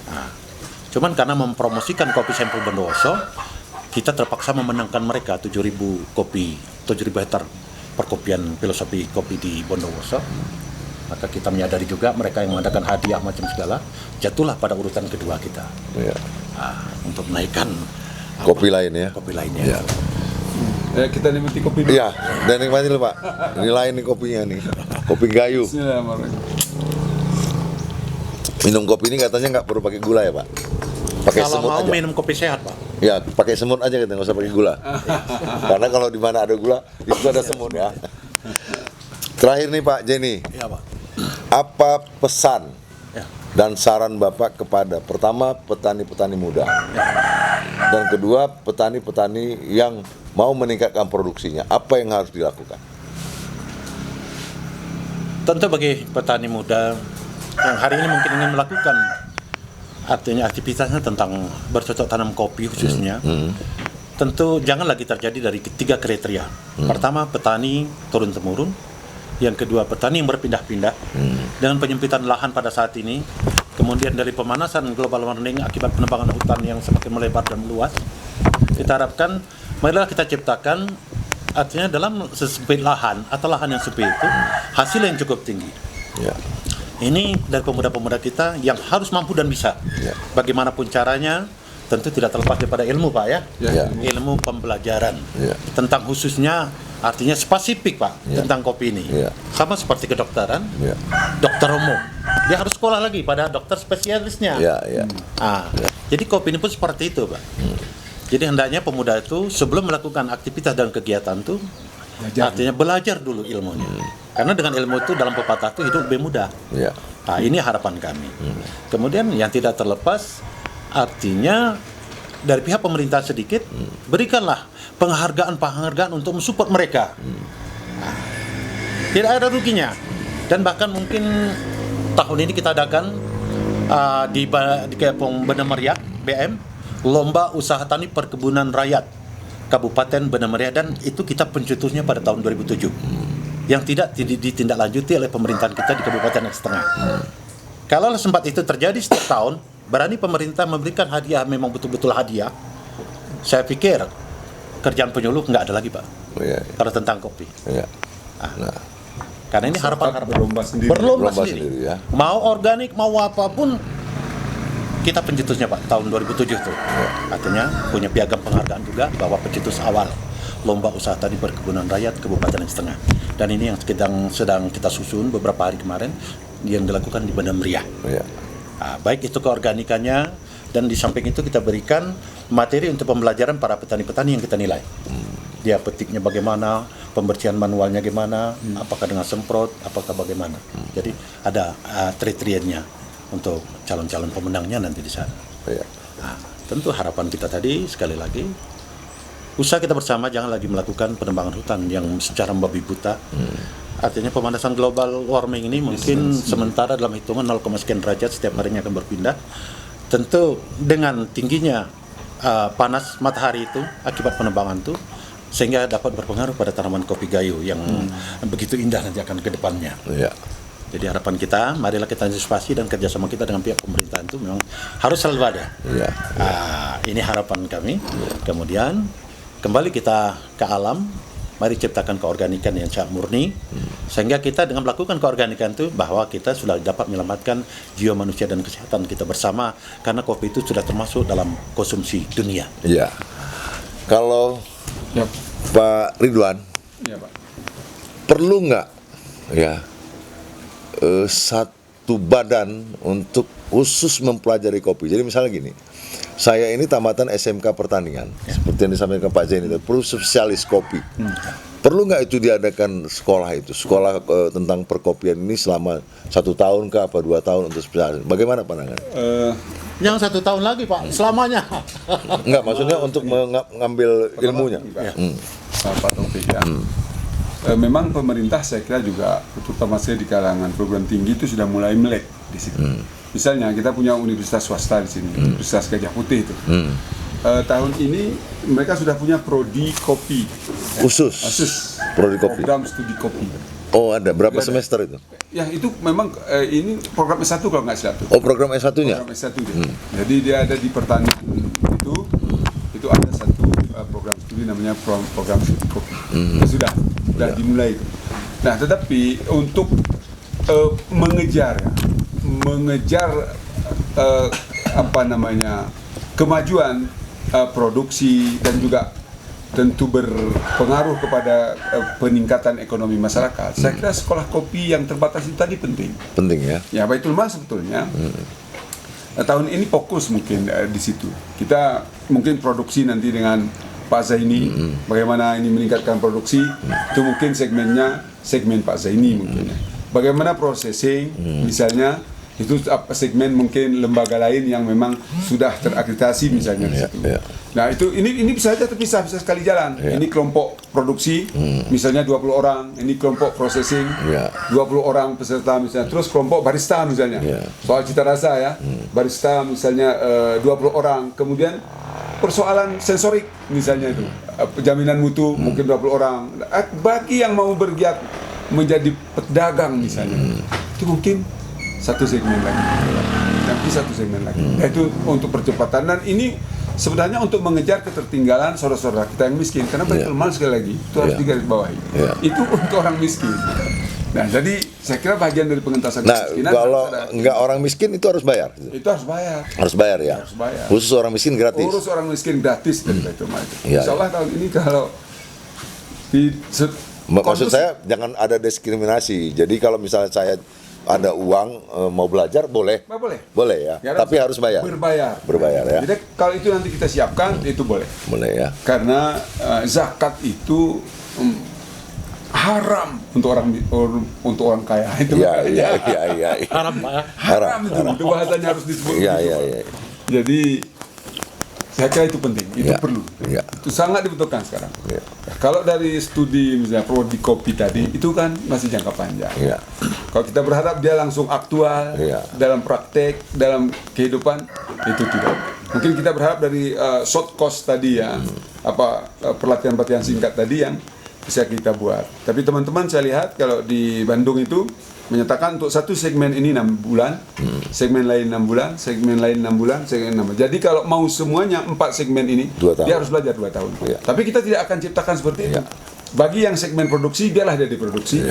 Nah, cuman karena mempromosikan kopi sampel Bondowoso, kita terpaksa memenangkan mereka 7.000 kopi, 7.000 hektar perkopian filosofi kopi di Bondowoso. Maka kita menyadari juga mereka yang mengadakan hadiah macam segala, jatuhlah pada urutan kedua kita. Iya. Untuk menaikkan Kopi lain ya? kopi lainnya. Iya. Kita nikmati kopi dulu. Iya, dan nikmati dulu Pak. Ini lain nih kopinya nih. Kopi Gayo. Bismillahirrahmanirrahim. Minum kopi ini katanya nggak perlu pakai gula ya Pak? Pakai Kalau semut mau aja. minum kopi sehat Pak, Ya, pakai semut aja gitu, nggak usah pakai gula. Karena kalau di mana ada gula, di situ ada semut ya. Terakhir nih Pak Jenny, iya Pak. apa pesan Ya. dan saran Bapak kepada pertama petani-petani muda dan kedua petani-petani yang mau meningkatkan produksinya, apa yang harus dilakukan? Tentu bagi petani muda yang hari ini mungkin ingin melakukan artinya aktivitasnya tentang bercocok tanam kopi khususnya, tentu jangan lagi terjadi dari tiga kriteria. Pertama, petani turun temurun. Yang kedua, petani yang berpindah-pindah dengan penyempitan lahan pada saat ini. Kemudian dari pemanasan global warming akibat penebangan hutan yang semakin melebar dan meluas. Kita harapkan, marilah kita ciptakan artinya dalam sesempit lahan atau lahan yang sempit itu hasil yang cukup tinggi. Ya. Ini dari pemuda-pemuda kita yang harus mampu dan bisa. Ya. Bagaimanapun caranya, tentu tidak terlepas daripada ilmu Pak ya. Ya. Ilmu pembelajaran. Ya. Tentang khususnya artinya spesifik Pak tentang kopi ini. Ya. Sama seperti kedokteran, Ya. dokter umum. Dia harus sekolah lagi pada dokter spesialisnya. Ya, ya. Jadi kopi ini pun seperti itu Pak. Jadi hendaknya pemuda itu sebelum melakukan aktivitas dan kegiatan itu artinya belajar dulu ilmunya. Karena dengan ilmu itu dalam pepatah itu hidup lebih mudah. Ya. Nah, ini harapan kami. Kemudian yang tidak terlepas artinya dari pihak pemerintah sedikit berikanlah penghargaan untuk mensupport mereka. Nah, tidak ada ruginya. Dan bahkan mungkin tahun ini kita adakan di Kampung Bener Meriah BM lomba usaha tani perkebunan rakyat Kabupaten Bener Meriah, dan itu kita pencetusnya pada tahun 2007 yang tidak ditindaklanjuti oleh pemerintahan kita di Kabupaten Setengah. Kalau sempat itu terjadi setiap tahun, berani pemerintah memberikan hadiah, memang betul-betul hadiah, saya pikir kerjaan penyuluh nggak ada lagi Pak. Ya. Kalau tentang kopi. Ya. Nah, Karena ini harapan berlomba sendiri. berlomba Berlomba sendiri. sendiri, ya. Mau organik, mau apapun, kita pencetusnya Pak tahun 2007 tuh. Artinya punya piagam penghargaan juga bahwa pencetus awal lomba usaha tani perkebunan rakyat Kabupaten Setengah. Dan ini yang sedang kita susun beberapa hari kemarin yang dilakukan di Bener Meriah. ya. Baik itu keorganikannya, dan di samping itu kita berikan materi untuk pembelajaran para petani-petani yang kita nilai. Dia petiknya bagaimana, pembersihan manualnya gimana, apakah dengan semprot, apakah bagaimana. Jadi ada kriterianya untuk calon-calon pemenangnya nanti di sana. Ya. tentu harapan kita tadi sekali lagi usaha kita bersama jangan lagi melakukan penebangan hutan yang secara membabi buta. Artinya pemanasan global warming ini mungkin sementara dalam hitungan 0, sekian derajat setiap harinya akan berpindah. Tentu dengan tingginya panas matahari itu akibat penebangan itu sehingga dapat berpengaruh pada tanaman kopi gayo yang begitu indah nanti akan ke depannya. Ya. Jadi harapan kita, marilah kita antisipasi dan kerjasama kita dengan pihak pemerintahan itu memang harus selalu ada. Ya. Ini harapan kami. Kemudian kembali kita ke alam, mari ciptakan keorganikan yang sangat murni, sehingga kita dengan melakukan keorganikan itu bahwa kita sudah dapat menyelamatkan jiwa manusia dan kesehatan kita bersama, karena kopi itu sudah termasuk dalam konsumsi dunia. Iya. Kalau Ya, Pak Ridwan, ya Pak. perlu nggak ya satu badan untuk khusus mempelajari kopi? Jadi misalnya gini, saya ini tamatan SMK Pertanian, seperti yang disampaikan Pak Zain itu, perlu spesialis kopi. Perlu nggak itu diadakan sekolah tentang perkopian ini selama 1 tahun ke apa 2 tahun untuk spesialis? Bagaimana pandangan? Jangan 1 tahun lagi Pak, selamanya. Enggak, maksudnya untuk mengambil ilmunya. Pak Taufik ya. Memang pemerintah saya kira juga, terutama saya di kalangan perguruan tinggi itu sudah mulai melek di situ. Misalnya kita punya universitas swasta di sini, Universitas Gajah Putih itu. Tahun ini mereka sudah punya prodi kopi. Khusus prodi kopi. Program studi kopi. Oh, ada berapa semester itu? Ya itu memang ini program S1 kalau nggak salah tuh. Oh, program S1-nya? Program S1 dia. Jadi dia ada di pertanian itu ada satu program studi namanya program studi kopi. Sudah dimulai itu. Nah, tetapi untuk mengejar kemajuan produksi dan juga tentu berpengaruh kepada peningkatan ekonomi masyarakat. Saya kira sekolah kopi yang terbatas itu tadi penting. Penting ya. Ya, Baitul Mal sebetulnya. Tahun ini fokus mungkin di situ. Kita mungkin produksi nanti dengan Pak Zaini, bagaimana ini meningkatkan produksi, itu mungkin segmen Pak Zaini mungkin. Bagaimana processing, misalnya, itu segmen mungkin lembaga lain yang memang sudah terakreditasi misalnya di situ. Nah itu ini bisa saja terpisah, bisa sekali jalan. Ini kelompok produksi misalnya 20 orang, ini kelompok processing 20 orang peserta misalnya, terus kelompok barista misalnya. Soal cita rasa ya, barista misalnya 20 orang, kemudian persoalan sensorik misalnya itu, jaminan mutu mungkin 20 orang. Bagi yang mau bergiat menjadi pedagang misalnya, itu mungkin satu segmen lagi, nanti satu segmen lagi. Itu untuk percepatan, dan ini sebenarnya untuk mengejar ketertinggalan saudara-saudara kita yang miskin, karena Baitul Mal sekali lagi itu harus digarisbawahi. Itu untuk orang miskin. Nah, jadi saya kira bagian dari pengentasan kemiskinan. Kalau nggak orang miskin itu harus bayar. Itu harus bayar. Harus bayar ya. Harus bayar. Khusus orang miskin gratis. Urus orang miskin gratis dari Baitul Mal. Ya, Insya Allah tahun ini kalau maksud saya jangan ada diskriminasi. Jadi kalau misalnya saya ada uang mau belajar boleh. Boleh ya. Tapi harus bayar. Berbayar ya. Jadi kalau itu nanti kita siapkan itu boleh. Boleh ya. Karena zakat itu haram untuk orang kaya itu. Iya. Haram Pak. Haram itu bahasanya harus disebut. Iya. Jadi saya kira itu penting, itu perlu. Iya. Itu sangat dibutuhkan sekarang. Iya. Kalau dari studi misalnya prodi kopi tadi itu kan masih jangka panjang. Iya. Kalau kita berharap dia langsung aktual dalam praktek, dalam kehidupan, itu tidak. Mungkin kita berharap dari short course tadi ya, pelatihan-pelatihan singkat tadi yang bisa kita buat. Tapi teman-teman saya lihat kalau di Bandung itu menyatakan untuk satu segmen ini 6 bulan, segmen lain 6 bulan, segmen lain 6 bulan, segmen 6 bulan. Jadi kalau mau semuanya 4 segmen ini, dia harus belajar 2 tahun. Tapi kita tidak akan ciptakan seperti itu. Bagi yang segmen produksi, biarlah dia diproduksi.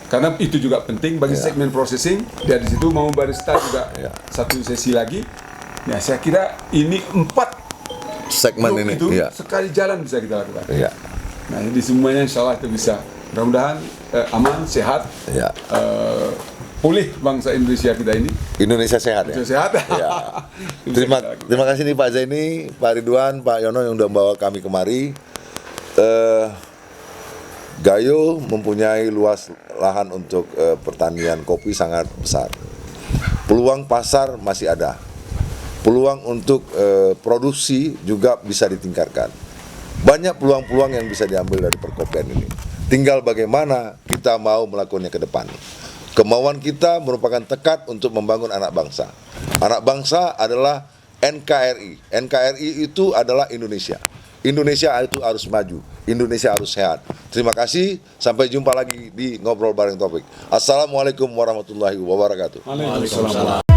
Karena itu juga penting bagi segmen processing. Dia di situ mau barista juga satu sesi lagi. Ya, saya kira ini 4 segmen ini itu sekali jalan bisa kita lakukan. Nah, jadi semuanya insya Allah itu bisa. Mudah-mudahan aman, sehat, pulih bangsa Indonesia kita ini. Indonesia sehat ya. Sehat. Terima kasih nih Pak Zaini, Pak Ridwan, Pak Yono yang sudah membawa kami kemari. Gayo mempunyai luas lahan untuk pertanian kopi sangat besar. Peluang pasar masih ada. peluang untuk produksi juga bisa ditingkatkan. Banyak peluang-peluang yang bisa diambil dari perkopian ini. Tinggal bagaimana kita mau melakukannya ke depan. Kemauan kita merupakan tekad untuk membangun anak bangsa. Anak bangsa adalah NKRI. NKRI itu adalah Indonesia. Indonesia itu harus maju. Indonesia harus sehat. Terima kasih. Sampai jumpa lagi di Ngobrol Bareng Topik. Assalamualaikum warahmatullahi wabarakatuh. Waalaikumsalam.